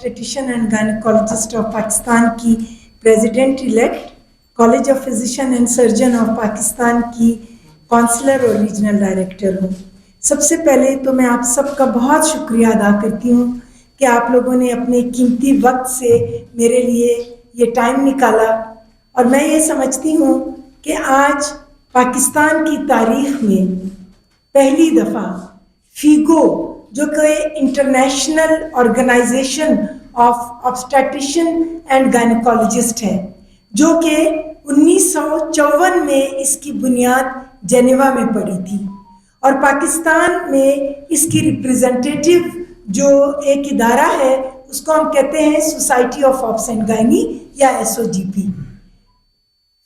obstetrician and gynecologist of Pakistan की president elect, college of physician and surgeon of Pakistan की counsellor और regional director हूँ। सबसे पहले तो मैं आप सबका बहुत शुक्रिया अदा करती हूँ कि आप लोगों ने अपने कीमती वक्त से मेरे लिए ये टाइम निकाला, और मैं ये समझती हूँ कि आज पाकिस्तान की तारीख में पहली दफ़ा फीगो, जो कि International Organisation of Obstetrician and Gynaecologist है, जो कि 1954 में इसकी बुनियाद जेनेवा में पड़ी थी, और पाकिस्तान में इसकी रिप्रेजेंटेटिव जो एक इदारा है उसको हम कहते हैं Society of Obs and Gynae या SOGP।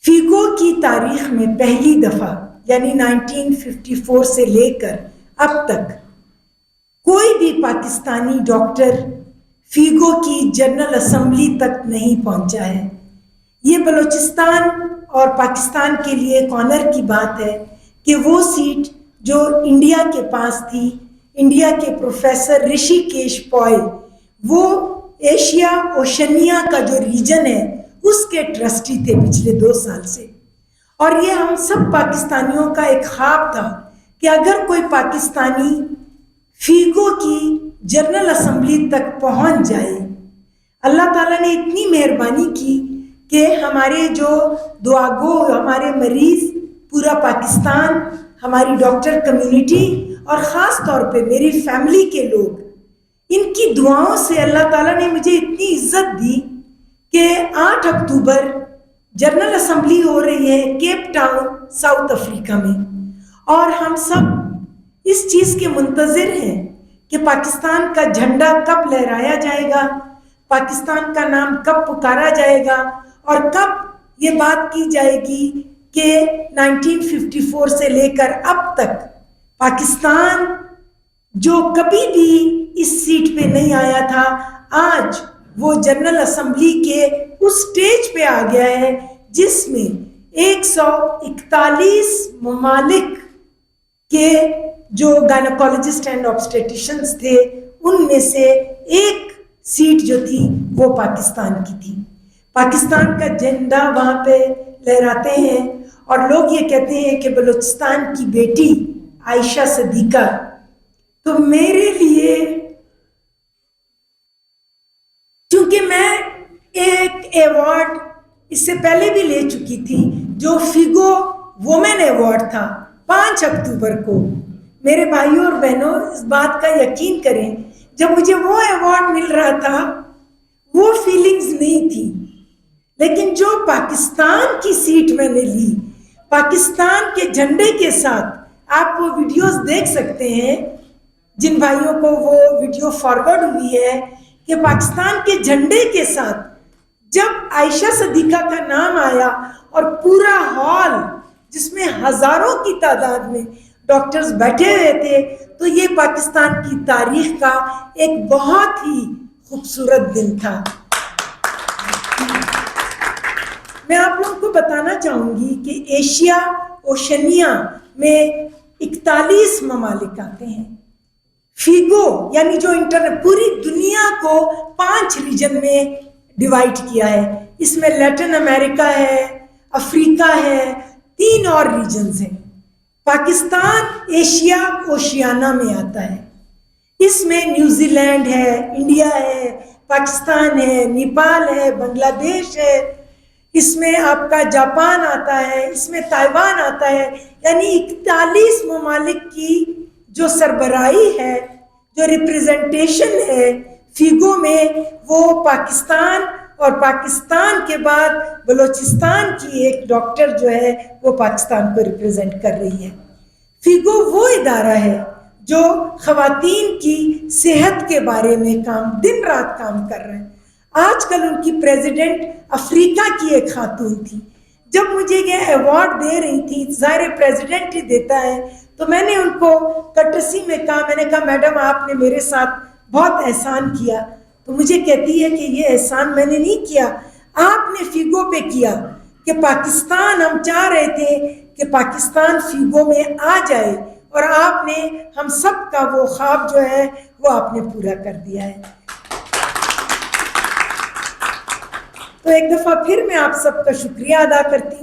फीगो की तारीख में पहली दफ़ा यानी 1954 से लेकर अब तक कोई भी पाकिस्तानी डॉक्टर फीगो की जनरल असेंबली तक नहीं पहुंचा है। ये बलूचिस्तान और पाकिस्तान के लिए एक ऑनर की बात है कि वो सीट जो इंडिया के पास थी, इंडिया के प्रोफेसर ऋषिकेश पॉय, वो एशिया ओशनिया का जो रीजन है उसके ट्रस्टी थे पिछले 2 साल से। और ये हम सब पाकिस्तानियों का एक ख्वाब था कि अगर कोई पाकिस्तानी फीगो की जनरल असेंबली तक पहुंच जाए। अल्लाह ताला ने इतनी मेहरबानी की कि हमारे जो दुआगो, हमारे मरीज, पूरा पाकिस्तान, हमारी डॉक्टर कम्युनिटी और ख़ास तौर पे मेरी फैमिली के लोग, इनकी दुआओं से अल्लाह ताला ने मुझे इतनी इज्जत दी कि 8 अक्टूबर जनरल असेंबली हो रही है केप टाउन, साउथ अफ्रीका में, और हम सब इस चीज़ के मुंतज़िर हैं कि पाकिस्तान का झंडा कब लहराया जाएगा, पाकिस्तान का नाम कब पुकारा जाएगा, और कब ये बात की जाएगी कि 1954 से लेकर अब तक पाकिस्तान जो कभी भी इस सीट पे नहीं आया था, आज वो जनरल असेंबली के उस स्टेज पे आ गया है जिसमें 141 ममालिक के जो गायनेकोलॉजिस्ट एंड ऑब्स्टेट्रिशियंस थे, उनमें से एक सीट जो थी वो पाकिस्तान की थी। पाकिस्तान का झंडा वहाँ पे लहराते हैं और लोग ये कहते हैं कि बलूचिस्तान की बेटी आयशा सदीका। तो मेरे लिए, क्योंकि मैं एक अवार्ड इससे पहले भी ले चुकी थी जो फीगो वुमेन अवार्ड था 5 अक्टूबर को, मेरे भाइयों और बहनों इस बात का यकीन करें, जब मुझे वो अवार्ड मिल रहा था वो फीलिंग्स नहीं थी, लेकिन जो पाकिस्तान की सीट मैंने ली, पाकिस्तान के झंडे के साथ, आप वो वीडियोस देख सकते हैं जिन भाइयों को वो वीडियो फॉरवर्ड हुई है कि पाकिस्तान के झंडे के साथ जब आयशा सदीका का नाम आया और पूरा हॉल जिसमें हजारों की तादाद में डॉक्टर्स बैठे हुए थे, तो ये पाकिस्तान की तारीख का एक बहुत ही खूबसूरत दिन था। मैं आप लोगों को बताना चाहूँगी कि एशिया ओशनिया में 41 ममालिक आते हैं। फीगो यानी जो पूरी दुनिया को 5 रीजन में डिवाइड किया है, इसमें लैटिन अमेरिका है, अफ्रीका है, 3 और रीजन्स हैं। पाकिस्तान एशिया ओशियाना में आता है। इसमें न्यूजीलैंड है, इंडिया है, पाकिस्तान है, नेपाल है, बांग्लादेश है, इसमें आपका जापान आता है, इसमें ताइवान आता है। यानी 41 ममालिक की जो सरबराही है, जो रिप्रेजेंटेशन है फीगो में, वो पाकिस्तान, और पाकिस्तान के बाद बलूचिस्तान की एक डॉक्टर जो है वो पाकिस्तान को रिप्रेजेंट कर रही है। फीगो वो इदारा है जो ख़वातीन की सेहत के बारे में दिन रात काम कर रहे हैं। आजकल उनकी प्रेसिडेंट अफ्रीका की एक खातून थी। जब मुझे ये अवार्ड दे रही थी, ज़ाहिर प्रेसिडेंट ही देता है, तो मैंने उनको कटसी में कहा, मैंने कहा मैडम आपने मेरे साथ बहुत एहसान किया। तो मुझे कहती है कि ये एहसान मैंने नहीं किया, आपने फीगो पे किया कि पाकिस्तान, हम चाह रहे थे कि पाकिस्तान फीगो में आ जाए, और आपने हम सब का वो ख्वाब जो है वो आपने पूरा कर दिया है। تو ایک دفعہ پھر میں آپ سب کا شکریہ ادا کرتی ہوں.